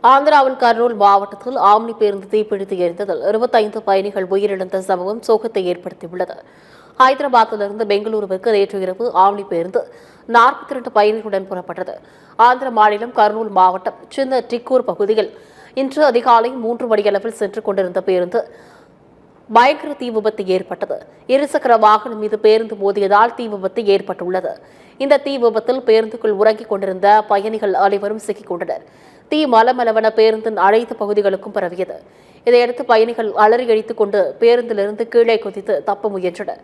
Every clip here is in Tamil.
ஆந்திராவின் கர்னூல் மாவட்டத்தில் ஆம்னி பேருந்து தீப்பிடித்து எரிந்ததில் 25 பயணிகள் உயிரிழந்த சம்பவம் சோகத்தை ஏற்படுத்தியுள்ளது. ஹைதராபாத்திலிருந்து பெங்களூருவிற்கு நேற்று இரவு ஆம்னி பேருந்து 42 பயணிகளுடன் புறப்பட்டது. ஆந்திர மாநிலம் கர்னூல் மாவட்டம் சின்ன டிக்கூர் பகுதியில் இன்று அதிகாலை 3 மணியளவில் சென்று கொண்டிருந்த பேருந்து பயங்கர தீ விபத்து ஏற்பட்டது. இருசக்கர வாகனம் மீது பேருந்து மோதியதால் தீ விபத்து ஏற்பட்டுள்ளது. இந்த தீ விபத்தில் பேருந்துக்குள் உறங்கிக் கொண்டிருந்த பயணிகள் அனைவரும் சிக்கிக் கொண்டனர். தீ மலமளவன பேருந்தின் அனைத்து பகுதிகளுக்கும் பரவியது. இதையடுத்து பயணிகள் அலறி அடித்துக் கொண்டு பேருந்திலிருந்து கீழே குதித்து தப்ப முயன்றனர்.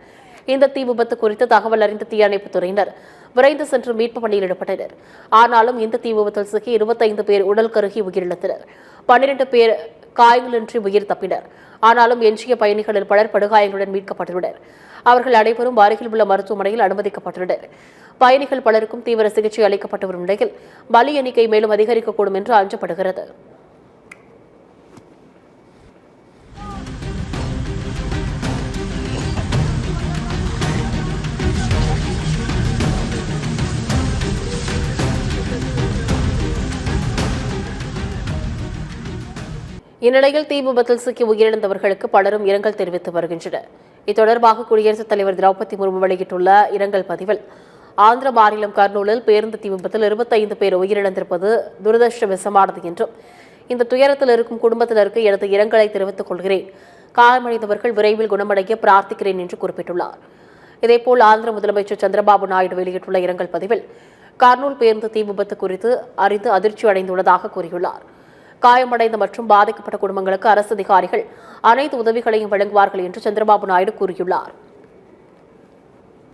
இந்த தீ விபத்து குறித்து தகவல் அறிந்த தீயணைப்புத் துறையினர் விரைந்து சென்று மீட்பு பணியில் ஈடுபட்டனர். ஆனாலும் இந்த தீ விபத்தில் சிக்கி 25 பேர் உடல் கருகி உயிரிழந்தனர். 12 பேர் காயங்களின்றி உயிர் தப்பினர். ஆனாலும் எஞ்சிய பயணிகளில் பலர் படுகாயங்களுடன் மீட்கப்பட்டுள்ளனர். அவர்கள் அனைவரும் அருகில் உள்ள மருத்துவமனையில் அனுமதிக்கப்பட்டுள்ளனர். பயணிகள் பலருக்கும் தீவிர சிகிச்சை அளிக்கப்பட்டு வரும் நிலையில் பலி எண்ணிக்கை மேலும் அதிகரிக்கக்கூடும் என்று அஞ்சப்படுகிறது. இந்நிலையில் தீ விபத்தில் சிக்கி உயிரிழந்தவர்களுக்கு பலரும் இரங்கல் தெரிவித்து வருகின்றனர். இத்தொடர்பாக குடியரசுத் தலைவர் திரௌபதி முர்மு வெளியிட்டுள்ள இரங்கல் பதிவில், ஆந்திர மாநிலம் கர்னூலில் பேருந்து தீ விபத்தில் 25 பேர் உயிரிழந்திருப்பது துரதிருஷ்டவசமானது என்றும், இந்த துயரத்தில் இருக்கும் குடும்பத்தினருக்கு எனது இரங்கலை தெரிவித்துக் கொள்கிறேன். காயமடைந்தவர்கள் விரைவில் குணமடைய பிரார்த்திக்கிறேன் என்று குறிப்பிட்டுள்ளார். இதேபோல் ஆந்திர முதலமைச்சர் சந்திரபாபு நாயுடு வெளியிட்டுள்ள இரங்கல் பதிவில், கர்னூல் பேருந்து தீ விபத்து குறித்து அறிந்து அதிர்ச்சி அடைந்துள்ளதாக கூறியுள்ளார். காயமடைந்த மற்றும் பாதிக்கப்பட்ட குடும்பங்களுக்கு அரசு அதிகாரிகள் அனைத்து உதவிகளையும் வழங்குவார்கள் என்று சந்திரபாபு நாயுடு கூறியுள்ளார்.